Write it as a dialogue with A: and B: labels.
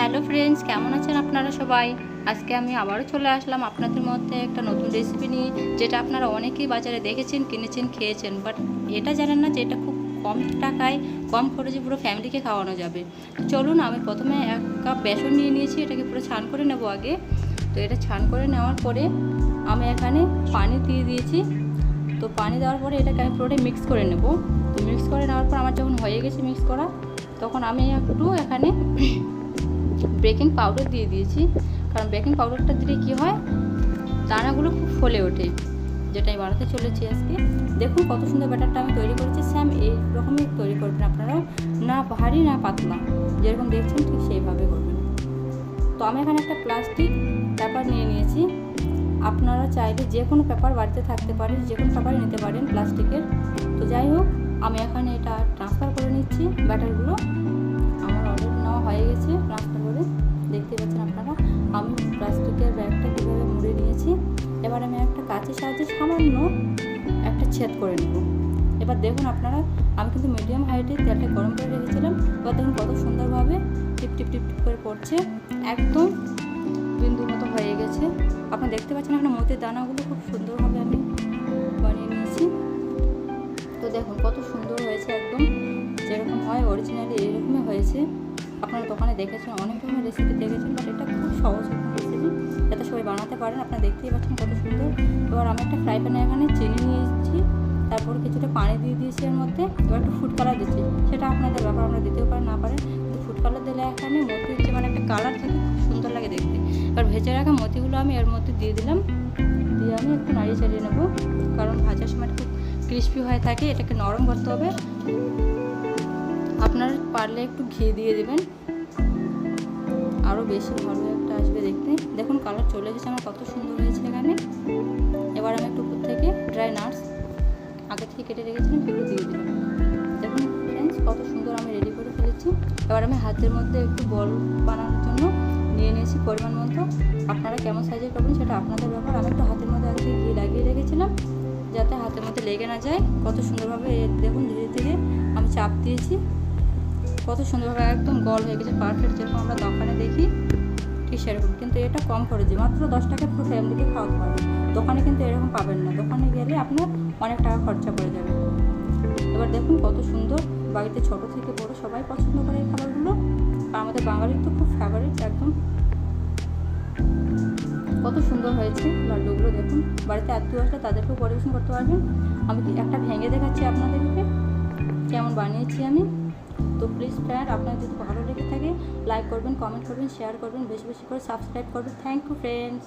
A: Hello friends, কেমন আছেন আপনারা সবাই? আজকে আমি আবারও চলে আসলাম আপনাদের মধ্যে একটা নতুন রেসিপি নিয়ে, যেটা আপনারা অনেকেই বাজারে দেখেছেন, কিনেছেন, খেয়েছেন, বাট এটা জানেন না যে এটা খুব কম টাকায় কম খরচে পুরো ফ্যামিলিকে খাওয়ানো যাবে। তো চলুন, আমি প্রথমে 1 কাপ বেসন নিয়ে নিয়েছি, এটাকে পুরো ছান করে নেব আগে। তো এটা ছান করে নেওয়ার পরে আমি এখানে পানি দিয়ে দিয়েছি। তো পানি দেওয়ার পরে এটাকে আমি পুরোটাই মিক্স করে নেব। তো মিক্স করে নেওয়ার পর আমার যখন হয়ে গেছে মিক্স করা, তখন আমি একটু এখানে বেকিং পাউডার দিয়ে দিয়েছি, কারণ বেকিং পাউডারটা দিলে কী হয়, দানাগুলো খুব ফলে ওঠে, যেটা আমি বানাতে চলেছি আজকে। দেখুন কত সুন্দর ব্যাটারটা আমি তৈরি করেছি। সেম এইরকমই তৈরি করবেন আপনারাও, না ভারী না পাতলা, যেরকম দেখছেন ঠিক সেইভাবে করবেন। তো আমি এখানে একটা প্লাস্টিক পেপার নিয়ে নিয়েছি। আপনারা চাইলে যে কোনো পেপার বাড়িতে থাকতে পারে, যে কোনো পেপারই নিতে পারেন প্লাস্টিকের। তো যাই হোক, আমি এখানে এটা ট্রান্সফার করে নিচ্ছি ব্যাটারগুলো। আমার অলরেডি নেওয়া হয়ে গেছে ট্রান্সফার করে, দেখতে পাচ্ছেন আপনারা। আমি প্লাস্টিকের ব্যাগটা কীভাবে মুড়ে নিয়েছি। এবার আমি একটা কাঁচের সাহায্যে সামান্য একটা ছেদ করে নেব। এবার দেখুন আপনারা, আমি কিন্তু মিডিয়াম হাইটে তেলটা গরম করে রেখেছিলাম। এবার দেখুন কত সুন্দরভাবে টিপ টিপ টিপ টিপ করে পড়ছে, একদম বিন্দুর মতো হয়ে গেছে। আপনারা দেখতে পাচ্ছেন এখানে মতির দানাগুলো খুব সুন্দরভাবে আমি বানিয়ে নিয়েছি। তো দেখুন কত সুন্দর হয়েছে, একদম যেরকম হয় অরিজিনালি এরকমই হয়েছে। আপনারা দোকানে দেখেছেন, অনেক ধরনের রেসিপি দেখেছেন, বাট এটা খুব সহজ একটা রেসিপি, যাতে সবাই বানাতে পারেন। আপনারা দেখতেই পাচ্ছেন কত সুন্দর। এবার আমি একটা ফ্রাই প্যানে এখানে চিনি নিয়েছি, তারপর কিছুটা পানি দিয়ে দিয়েছি এর মধ্যে। এবার একটু ফুড কালার দিচ্ছি, সেটা আপনাদের ব্যাপার, আপনারা দিতেও পারেন না পারেন, কিন্তু ফুড কালার দিলে এখানে মতির যে মানে একটা কালার থাকে, খুব সুন্দর লাগে দেখতে। এবার ভেজে রাখা মতিগুলো আমি এর মধ্যে দিয়ে দিলাম, দিয়ে আমি একটু নাড়িয়ে চাড়িয়ে নেবো, কারণ ভাজার সময় খুব ক্রিস্পি হয়ে থাকে, এটাকে নরম করতে হবে। আপনারা পারলে একটু ঘি দিয়ে দেবেন, আরও বেশি ভালো একটা আসবে দেখতে। দেখুন কালার চলে গেছে আমার, কত সুন্দর হয়েছে এখানে। এবার আমি একটু উপর থেকে ড্রাই নাটস আগে থেকে কেটে রেখেছিলাম, সেগুলো দিয়ে দিলাম। দেখুন ফ্রেন্ডস, কত সুন্দর আমি রেডি করে ফেলেছি। এবার আমি হাতের মধ্যে একটু বল বানানোর জন্য নিয়ে নিয়েছি পরিমাণ মতো। আপনারা কেমন সাইজের করবেন সেটা আপনাদের ব্যাপার। আমি একটু হাতের মধ্যে আজকে ঘি লাগিয়ে রেখেছিলাম, যাতে হাতের মধ্যে লেগে না যায়। কত সুন্দরভাবে দেখুন ধীরে ধীরে আমি চাপ দিয়েছি, কত সুন্দরভাবে একদম গল হয়ে গেছে, পারফেক্ট যেরকম আমরা দোকানে দেখি ঠিক সেরকম। কিন্তু এটা কম খরচে, মাত্র 10 টাকা পুরো ফ্যামিলিকে খাওয়াতে পারবেন। দোকানে কিন্তু এরকম পাবেন না, দোকানে গেলে আপনার অনেক টাকা খরচা পড়ে যাবে। এবার দেখুন কত সুন্দর, বাড়িতে ছোট থেকে বড় সবাই পছন্দ করে এই খাবারগুলো, আর আমাদের বাঙালির তো খুব ফেভারিট একদম। কত সুন্দর হয়েছে লাড্ডুগুলো, দেখুন বাড়িতে আত্মীয় আসলে তাদেরকেও পরিবেশন করতে পারবেন। আমি একটা ভেঙে দেখাচ্ছি আপনাদেরকে কেমন বানিয়েছি আমি। তো প্লিজ ফ্রেন্ড, আপনার যদি ভালো লেগে থাকে লাইক করবেন, কমেন্ট করবেন, শেয়ার করবেন, বেশি বেশি করে সাবস্ক্রাইব করবেন। Thank you friends.